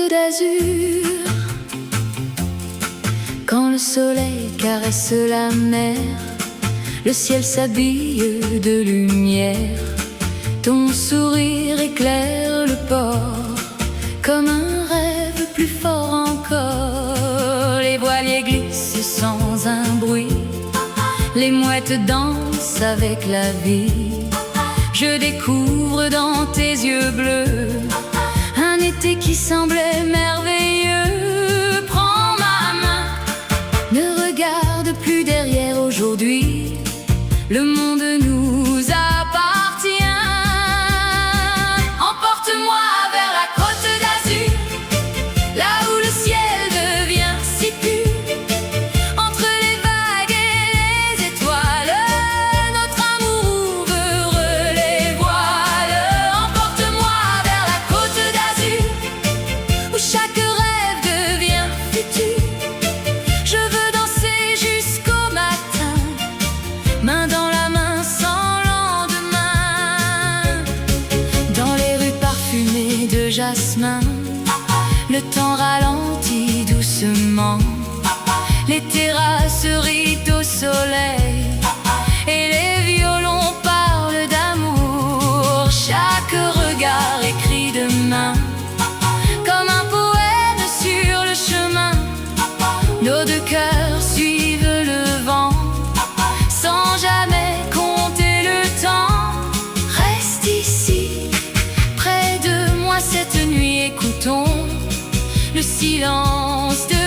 d'Azur. Quand le soleil caresse la mer, le ciel s'habille de lumière. Ton sourire éclaire le port comme un rêve plus fort encore. Les voiliers glissent sans un bruit, les mouettes dansent avec la vie. Je découvre dans tes yeux bleus un été qui semblait merveilleux. Prends ma main, ne regarde plus derrière aujourd'hui. Le monde nous appartient. Emporte-moi vers la côte d'Azur, là où le ciel devient si pur. Entre les vagues et les étoiles, notre amour ouvre les voiles. Emporte-moi vers la côte d'Azur, où chaque rêve devient futur. Je veux danser jusqu'au matin, main dans la main sans lendemain. Dans les rues parfumées de jasmin, le temps ralentit doucement. Les terrasses rient au soleil et les violons parlent d'amour. Chaque regard écrit demain comme un poème sur le chemin. Nos deux cœurs suivent le vent sans jamais compter le temps. Reste ici, près de moi cette nuit, écoutons le silence de